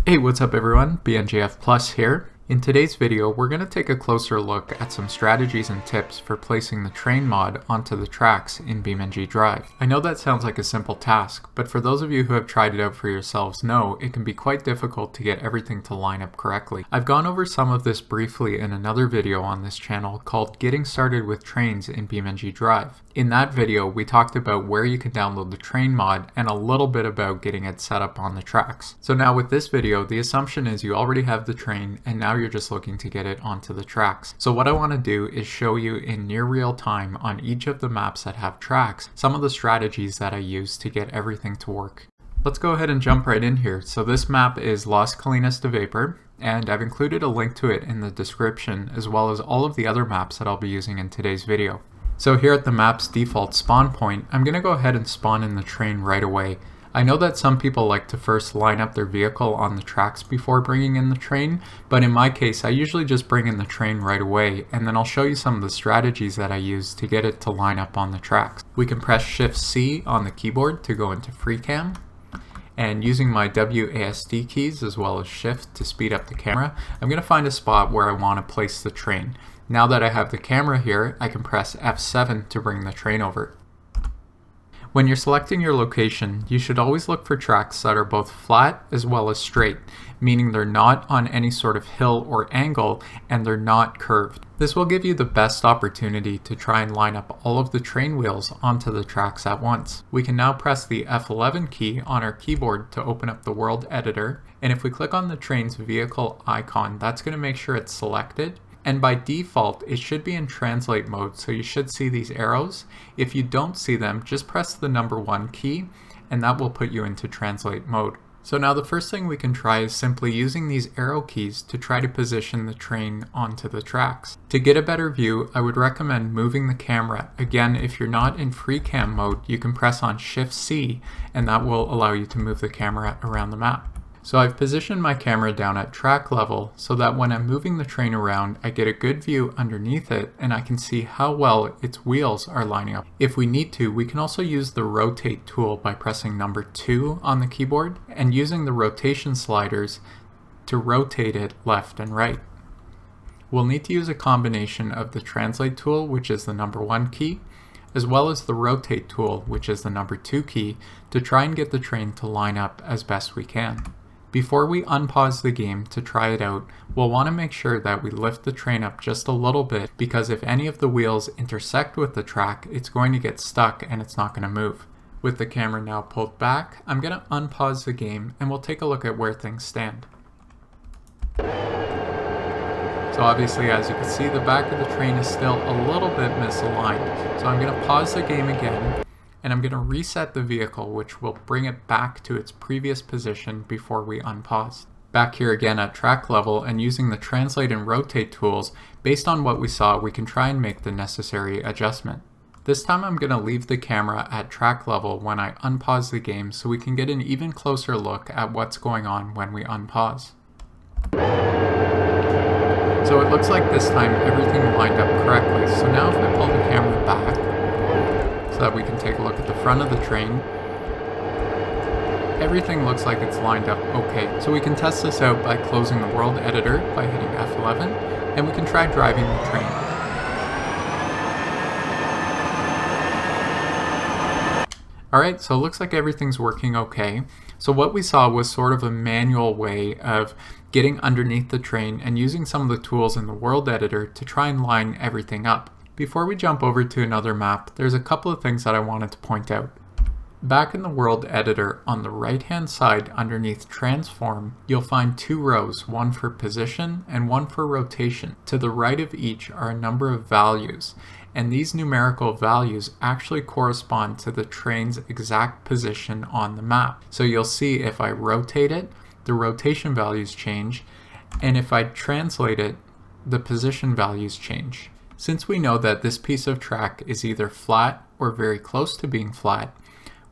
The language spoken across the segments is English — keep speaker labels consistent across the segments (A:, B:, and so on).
A: Hey, what's up everyone? BNGF Plus here. In today's video, we're going to take a closer look at some strategies and tips for placing the train mod onto the tracks in BeamNG.drive. I know that sounds like a simple task, but for those of you who have tried it out for yourselves know it can be quite difficult to get everything to line up correctly. I've gone over some of this briefly in another video on this channel called Getting Started with Trains in BeamNG.drive. In that video, we talked about where you can download the train mod and a little bit about getting it set up on the tracks. So now with this video, the assumption is you already have the train and now you're just looking to get it onto the tracks. So what I want to do is show you in near real time on each of the maps that have tracks, some of the strategies that I use to get everything to work. Let's go ahead and jump right in here. So this map is Las Colinas de Vapor, and I've included a link to it in the description as well as all of the other maps that I'll be using in today's video. So here at the map's default spawn point, I'm going to go ahead and spawn in the train right away. I know that some people like to first line up their vehicle on the tracks before bringing in the train, but in my case I usually just bring in the train right away, and then I'll show you some of the strategies that I use to get it to line up on the tracks. We can press Shift-C on the keyboard to go into FreeCam, and using my WASD keys as well as Shift to speed up the camera, I'm going to find a spot where I want to place the train. Now that I have the camera here, I can press F7 to bring the train over. When you're selecting your location, you should always look for tracks that are both flat as well as straight, meaning they're not on any sort of hill or angle and they're not curved. This will give you the best opportunity to try and line up all of the train wheels onto the tracks at once. We can now press the F11 key on our keyboard to open up the world editor, and if we click on the train's vehicle icon, that's going to make sure it's selected. And by default, it should be in translate mode, so you should see these arrows. If you don't see them, just press the number 1 key, and that will put you into translate mode. So now the first thing we can try is simply using these arrow keys to try to position the train onto the tracks. To get a better view, I would recommend moving the camera. Again, if you're not in FreeCam mode, you can press on Shift-C, and that will allow you to move the camera around the map. So I've positioned my camera down at track level so that when I'm moving the train around, I get a good view underneath it and I can see how well its wheels are lining up. If we need to, we can also use the rotate tool by pressing number 2 on the keyboard and using the rotation sliders to rotate it left and right. We'll need to use a combination of the translate tool, which is the number 1 key, as well as the rotate tool, which is the number 2 key, to try and get the train to line up as best we can. Before we unpause the game to try it out, we'll want to make sure that we lift the train up just a little bit, because if any of the wheels intersect with the track, it's going to get stuck and it's not going to move. With the camera now pulled back, I'm going to unpause the game and we'll take a look at where things stand. So obviously, as you can see, the back of the train is still a little bit misaligned. So I'm going to pause the game again, and I'm going to reset the vehicle, which will bring it back to its previous position before we unpause. Back here again at track level, and using the translate and rotate tools, based on what we saw, we can try and make the necessary adjustment. This time I'm going to leave the camera at track level when I unpause the game so we can get an even closer look at what's going on when we unpause. So it looks like this time everything lined up correctly. So now if I pull the camera back, so that we can take a look at the front of the train, everything looks like it's lined up okay. So we can test this out by closing the world editor by hitting F11, and we can try driving the train. Alright, so it looks like everything's working okay. So what we saw was sort of a manual way of getting underneath the train and using some of the tools in the world editor to try and line everything up. Before we jump over to another map, there's a couple of things that I wanted to point out. Back in the world editor, on the right hand side underneath transform, you'll find 2 rows, one for position and one for rotation. To the right of each are a number of values, and these numerical values actually correspond to the train's exact position on the map. So you'll see if I rotate it, the rotation values change, and if I translate it, the position values change. Since we know that this piece of track is either flat or very close to being flat,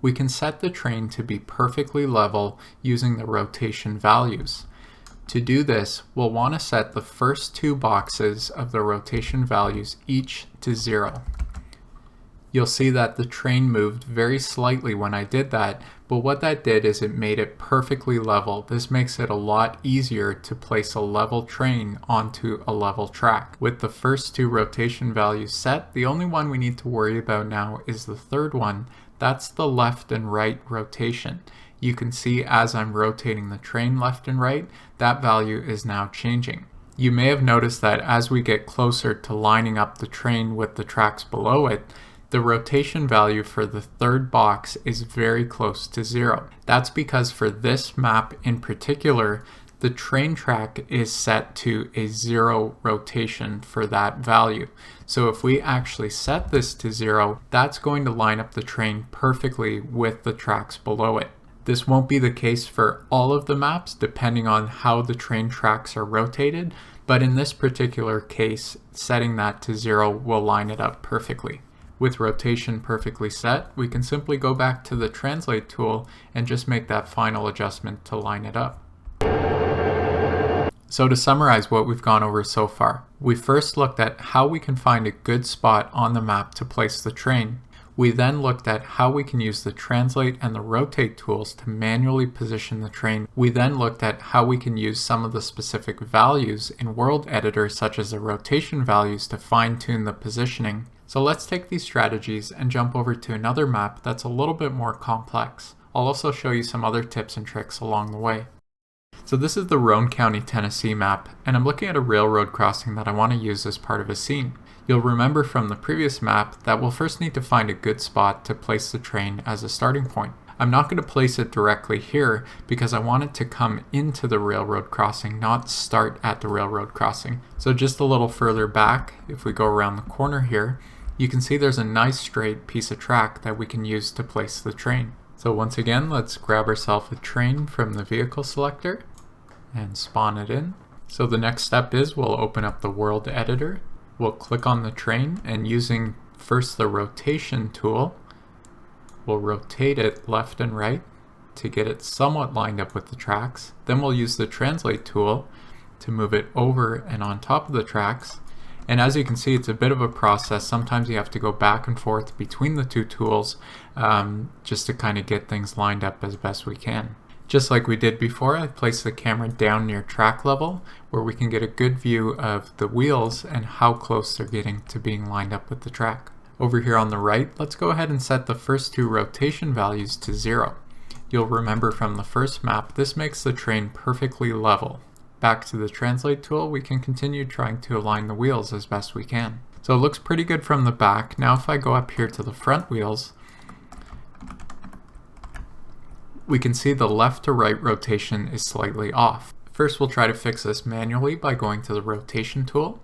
A: we can set the train to be perfectly level using the rotation values. To do this, we'll want to set the first 2 boxes of the rotation values each to 0. You'll see that the train moved very slightly when I did that, but what that did is it made it perfectly level. This makes it a lot easier to place a level train onto a level track. With the first two rotation values set, the only one we need to worry about now is the third one. That's the left and right rotation. You can see as I'm rotating the train left and right, that value is now changing. You may have noticed that as we get closer to lining up the train with the tracks below it, the rotation value for the third box is very close to 0. That's because for this map in particular, the train track is set to a 0 rotation for that value. So if we actually set this to 0, that's going to line up the train perfectly with the tracks below it. This won't be the case for all of the maps depending on how the train tracks are rotated, but in this particular case, setting that to 0 will line it up perfectly. With rotation perfectly set, we can simply go back to the translate tool and just make that final adjustment to line it up. So to summarize what we've gone over so far, we first looked at how we can find a good spot on the map to place the train. We then looked at how we can use the translate and the rotate tools to manually position the train. We then looked at how we can use some of the specific values in World Editor, such as the rotation values, to fine-tune the positioning. So let's take these strategies and jump over to another map that's a little bit more complex. I'll also show you some other tips and tricks along the way. So this is the Roane County, Tennessee map, and I'm looking at a railroad crossing that I want to use as part of a scene. You'll remember from the previous map that we'll first need to find a good spot to place the train as a starting point. I'm not going to place it directly here because I want it to come into the railroad crossing, not start at the railroad crossing. So just a little further back, if we go around the corner here, you can see there's a nice straight piece of track that we can use to place the train. So once again, let's grab ourselves a train from the vehicle selector and spawn it in. So the next step is we'll open up the World Editor. We'll click on the train, and using first the rotation tool, we'll rotate it left and right to get it somewhat lined up with the tracks. Then we'll use the translate tool to move it over and on top of the tracks. And as you can see, it's a bit of a process. Sometimes you have to go back and forth between the two tools just to kind of get things lined up as best we can. Just like we did before, I placed the camera down near track level where we can get a good view of the wheels and how close they're getting to being lined up with the track. Over here on the right, let's go ahead and set the first two rotation values to 0. You'll remember from the first map, this makes the train perfectly level. Back to the translate tool, we can continue trying to align the wheels as best we can. So it looks pretty good from the back. Now if I go up here to the front wheels, we can see the left to right rotation is slightly off. First we'll try to fix this manually by going to the rotation tool,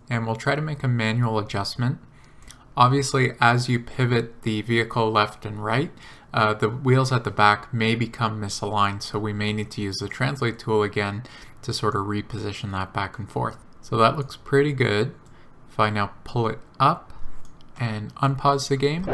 A: and we'll try to make a manual adjustment. Obviously, as you pivot the vehicle left and right, the wheels at the back may become misaligned, so we may need to use the translate tool again to sort of reposition that back and forth. So that looks pretty good. If I now pull it up and unpause the game,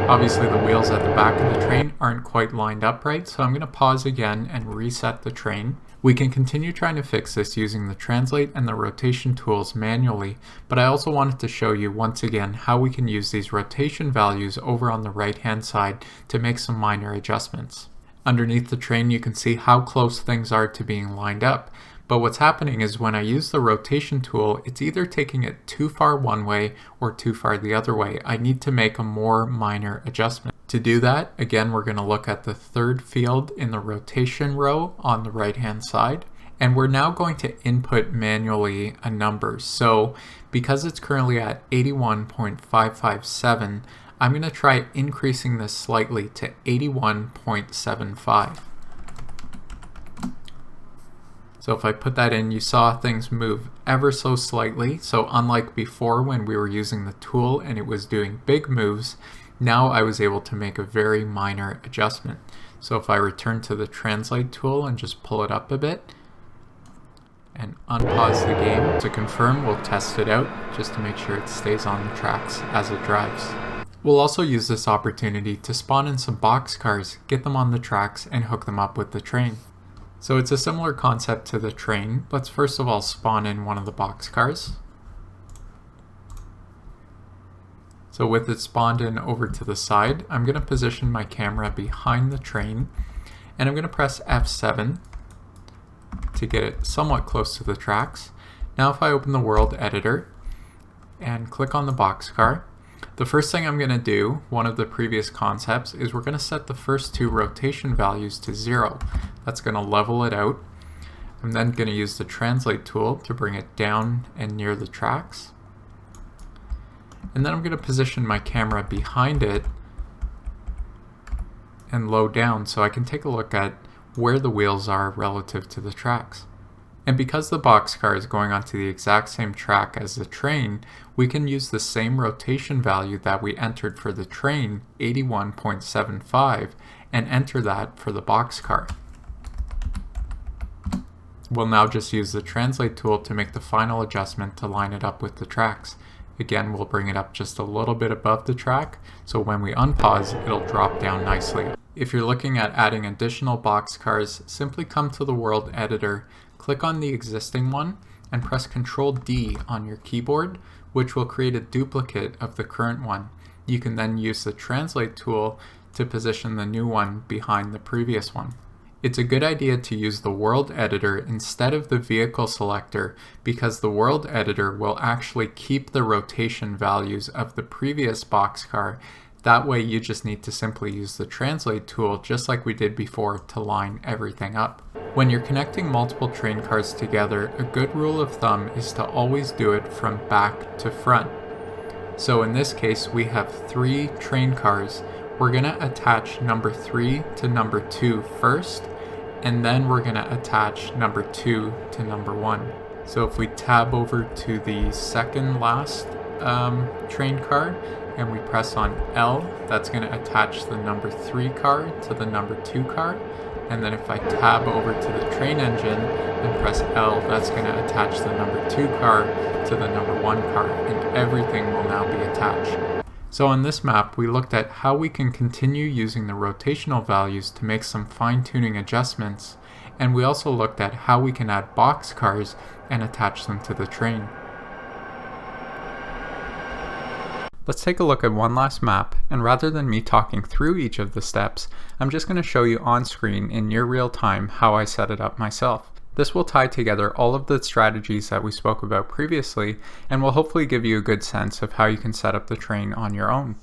A: obviously the wheels at the back of the train aren't quite lined up right, so I'm going to pause again and reset the train. We can continue trying to fix this using the translate and the rotation tools manually, but I also wanted to show you once again how we can use these rotation values over on the right hand side to make some minor adjustments. Underneath the train you can see how close things are to being lined up, but what's happening is when I use the rotation tool, it's either taking it too far one way or too far the other way. I need to make a more minor adjustment. To do that, again, we're going to look at the third field in the rotation row on the right hand side, and we're now going to input manually a number. So because it's currently at 81.557, I'm going to try increasing this slightly to 81.75. So if I put that in, you saw things move ever so slightly. So unlike before when we were using the tool and it was doing big moves, now I was able to make a very minor adjustment. So if I return to the translate tool and just pull it up a bit and unpause the game to confirm, we'll test it out just to make sure it stays on the tracks as it drives. We'll also use this opportunity to spawn in some boxcars, get them on the tracks, and hook them up with the train. So it's a similar concept to the train. Let's first of all spawn in one of the boxcars. So with it spawned in over to the side, I'm going to position my camera behind the train, and I'm going to press F7 to get it somewhat close to the tracks. Now if I open the world editor and click on the boxcar, the first thing I'm going to do, one of the previous concepts, is we're going to set the first two rotation values to 0. That's going to level it out. I'm then going to use the translate tool to bring it down and near the tracks. And then I'm going to position my camera behind it and low down so I can take a look at where the wheels are relative to the tracks. And because the boxcar is going onto the exact same track as the train, we can use the same rotation value that we entered for the train, 81.75, and enter that for the boxcar. We'll now just use the translate tool to make the final adjustment to line it up with the tracks. Again, we'll bring it up just a little bit above the track, so when we unpause, it'll drop down nicely. If you're looking at adding additional boxcars, simply come to the world editor, click on the existing one, and press Ctrl D on your keyboard, which will create a duplicate of the current one. You can then use the translate tool to position the new one behind the previous one. It's a good idea to use the world editor instead of the vehicle selector because the world editor will actually keep the rotation values of the previous boxcar. That way you just need to simply use the translate tool just like we did before to line everything up. When you're connecting multiple train cars together, a good rule of thumb is to always do it from back to front. So in this case we have 3 train cars. We're going to attach number 3 to number 2 first, and then we're going to attach number 2 to number 1. So if we tab over to the second last train car and we press on L, that's going to attach the number 3 car to the number 2 car. And then if I tab over to the train engine and press L, that's going to attach the number 2 car to the number 1 car, and everything will now be attached. So on this map, we looked at how we can continue using the rotational values to make some fine-tuning adjustments, and we also looked at how we can add boxcars and attach them to the train. Let's take a look at one last map, and rather than me talking through each of the steps, I'm just going to show you on screen in near real time how I set it up myself. This will tie together all of the strategies that we spoke about previously, and will hopefully give you a good sense of how you can set up the train on your own.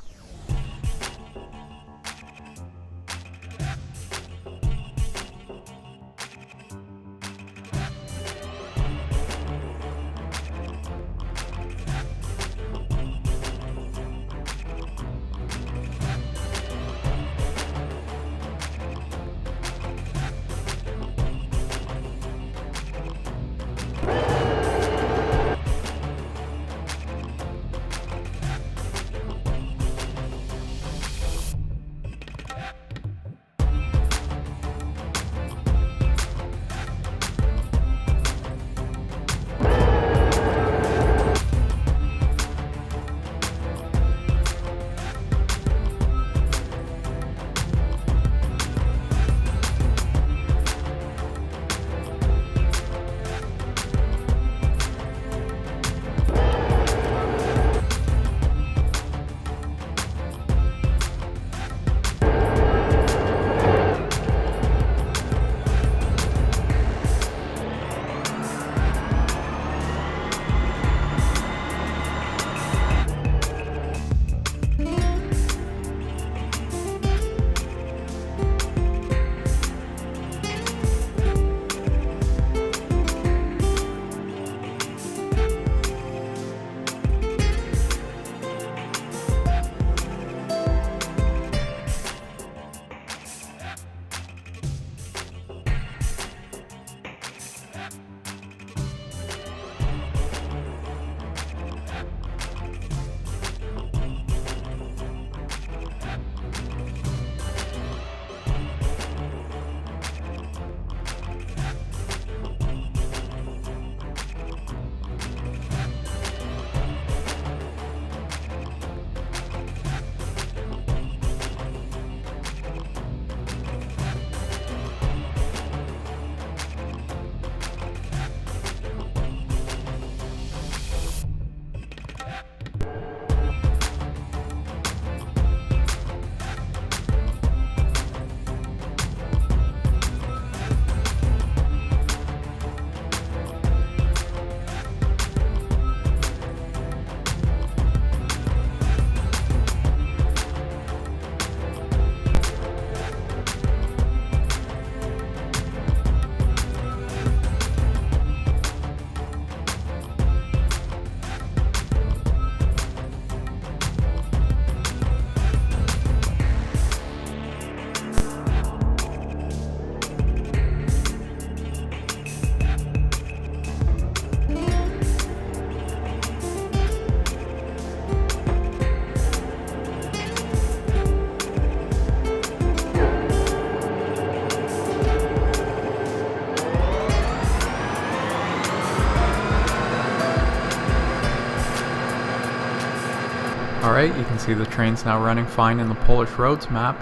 A: right, you can see the train's now running fine in the Polish roads map.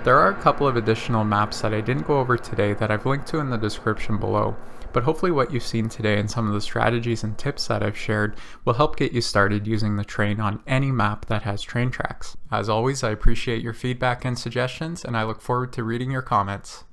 A: There are a couple of additional maps that I didn't go over today that I've linked to in the description below, but hopefully what you've seen today and some of the strategies and tips that I've shared will help get you started using the train on any map that has train tracks. As always, I appreciate your feedback and suggestions, and I look forward to reading your comments.